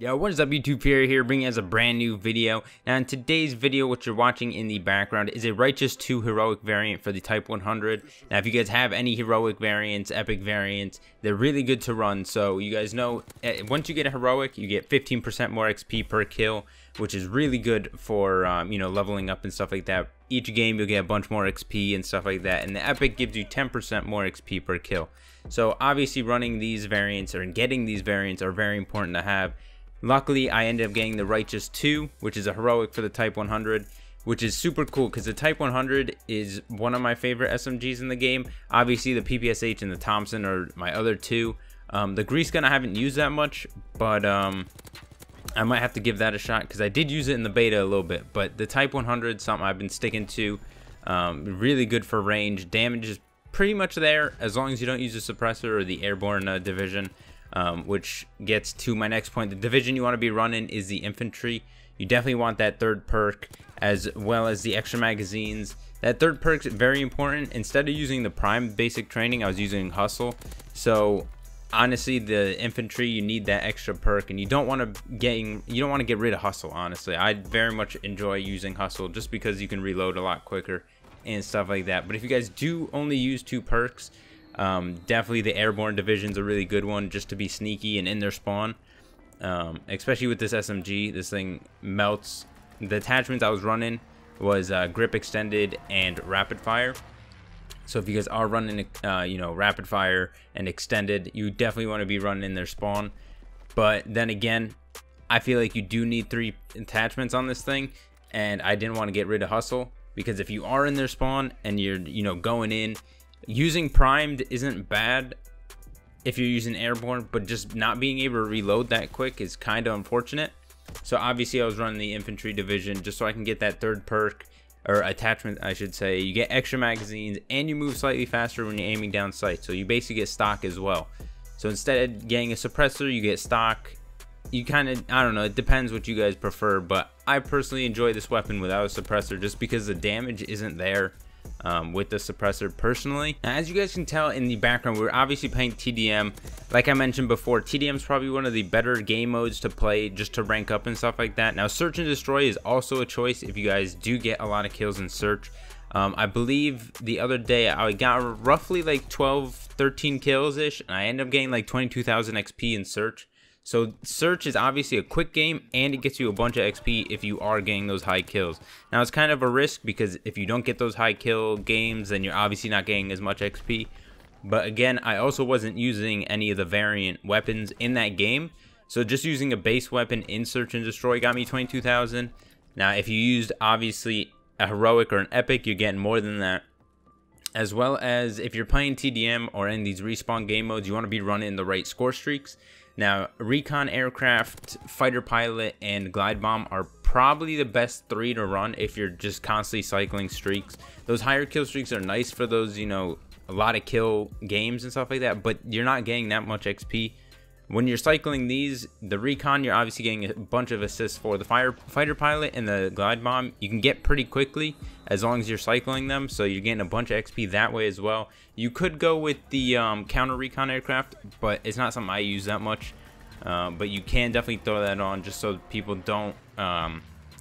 Yo, what is up YouTube, Fury here, bringing us a brand new video. Now in today's video, what you're watching in the background is a Righteous 2 heroic variant for the Type 100. Now if you guys have any heroic variants, epic variants, they're really good to run. So you guys know, once you get a heroic, you get 15% more XP per kill, which is really good for, you know, leveling up and stuff like that. Each game you'll get a bunch more XP and stuff like that, and the epic gives you 10% more XP per kill. So obviously running these variants or getting these variants are very important to have. Luckily, I ended up getting the Righteous 2, which is a heroic for the Type 100, which is super cool because the Type 100 is one of my favorite SMGs in the game. Obviously, the PPSH and the Thompson are my other two. The grease gun I haven't used that much, but I might have to give that a shot because I did use it in the beta a little bit. But the Type 100 is something I've been sticking to. Really good for range. Damage is pretty much there as long as you don't use a suppressor or the airborne division. Which gets to my next point. The division you want to be running is the infantry. You definitely want that third perk as well as the extra magazines. That third perk is very important. Instead of using the prime basic training, I was using hustle. So honestly, the infantry, you need that extra perk, and you don't want to get rid of hustle. Honestly, I very much enjoy using hustle just because you can reload a lot quicker and stuff like that. But if you guys do only use two perks, definitely the airborne division's a really good one just to be sneaky and in their spawn, especially with this SMG. This thing melts. The attachments I was running was grip extended and rapid fire. So if you guys are running you know, rapid fire and extended, you definitely want to be running in their spawn. But then again, I feel like you do need 3 attachments on this thing, and I didn't want to get rid of hustle because if you are in their spawn and you're, you know, going in, using primed isn't bad if you're using airborne, but just not being able to reload that quick is kind of unfortunate. So obviously I was running the infantry division just so I can get that third perk, or attachment I should say. You get extra magazines and you move slightly faster when you're aiming down sight, so you basically get stock as well. So instead of getting a suppressor, you get stock. You kind of, I don't know, it depends what you guys prefer, but I personally enjoy this weapon without a suppressor just because the damage isn't there with the suppressor personally. Now, as you guys can tell in the background, we're obviously playing TDM. Like I mentioned before, TDM is probably one of the better game modes to play just to rank up and stuff like that. Now, search and destroy is also a choice if you guys do get a lot of kills in search. I believe the other day I got roughly like 12-13 kills ish, and I ended up getting like 22,000 XP in search. So search is obviously a quick game, and it gets you a bunch of XP if you are getting those high kills. Now it's kind of a risk because if you don't get those high kill games, then you're obviously not getting as much XP. But again, I also wasn't using any of the variant weapons in that game. So just using a base weapon in search and destroy got me 22,000. Now if you used obviously a heroic or an epic, you're getting more than that. As well as if you're playing TDM or in these respawn game modes, you want to be running the right score streaks. Now, recon aircraft, fighter pilot, and glide bomb are probably the best 3 to run if you're just constantly cycling streaks. Those higher kill streaks are nice for those, you know, a lot of kill games and stuff like that, but you're not getting that much XP. When you're cycling these, the recon, you're obviously getting a bunch of assists for the fighter pilot and the glide bomb. You can get pretty quickly as long as you're cycling them, so you're getting a bunch of XP that way as well. You could go with the counter recon aircraft, but it's not something I use that much. But you can definitely throw that on just so people don't,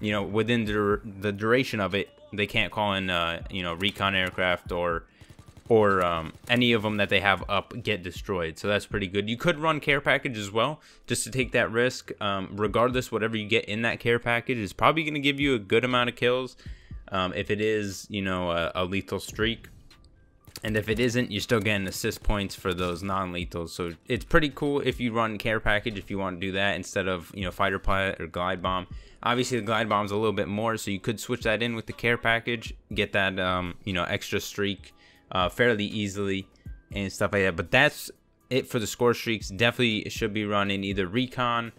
you know, within the duration of it, they can't call in, you know, recon aircraft or any of them that they have up get destroyed. So that's pretty good. You could run care package as well just to take that risk. Regardless, whatever you get in that care package is probably going to give you a good amount of kills if it is, you know, a lethal streak. And if it isn't, you're still getting assist points for those non-lethals. So it's pretty cool if you run care package, if you want to do that instead of, you know, fighter pilot or glide bomb. Obviously the glide bomb's a little bit more, so you could switch that in with the care package, get that you know, extra streak fairly easily and stuff like that. But that's it for the score streaks. Definitely should be running either recon,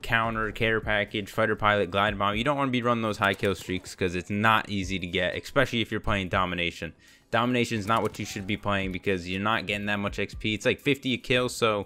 counter, care package, fighter pilot, glide bomb. You don't want to be running those high kill streaks because it's not easy to get, especially if you're playing domination. Domination is not what you should be playing because you're not getting that much XP. It's like 50 a kill, so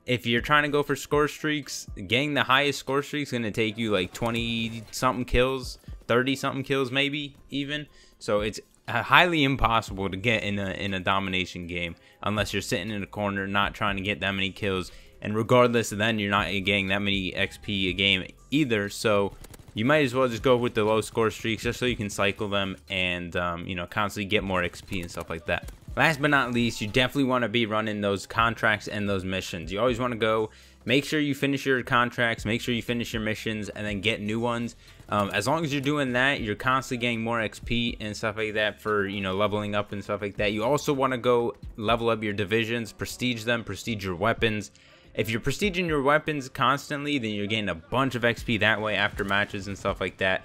if you're trying to go for score streaks, getting the highest score streak is going to take you like 20 something kills, 30 something kills maybe even. So it's highly impossible to get in a domination game unless you're sitting in a corner not trying to get that many kills and regardless of then, you're not getting that many XP a game either, so you might as well just go with the low score streaks just so you can cycle them and you know, constantly get more XP and stuff like that. Last but not least, you definitely want to be running those contracts and those missions. You always want to go, make sure you finish your contracts, make sure you finish your missions, and then get new ones. As long as you're doing that, you're constantly getting more XP and stuff like that for, you know, leveling up and stuff like that. You also want to go level up your divisions, prestige them, prestige your weapons. If you're prestiging your weapons constantly, then you're getting a bunch of XP that way after matches and stuff like that.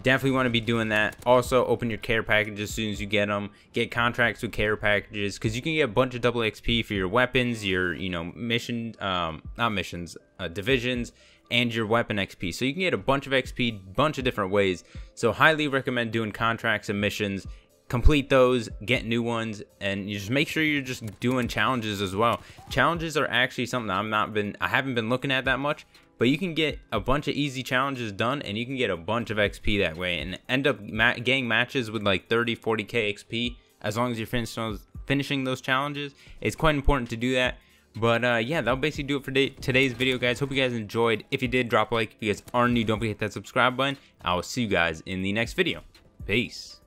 Definitely want to be doing that. Also, open your care packages as soon as you get them. Get contracts with care packages, because you can get a bunch of double XP for your weapons, your, you know, divisions, and your weapon XP. So you can get a bunch of XP, bunch of different ways. So highly recommend doing contracts and missions. Complete those, get new ones, and you just make sure you're just doing challenges as well. Challenges are actually something I haven't been looking at that much, but you can get a bunch of easy challenges done, and you can get a bunch of XP that way, and end up getting matches with like 30-40k XP as long as you're finishing those challenges. It's quite important to do that. But yeah, that'll basically do it for today's video, guys. Hope you guys enjoyed. If you did, drop a like. If you guys are new, don't forget to hit that subscribe button. I will see you guys in the next video. Peace.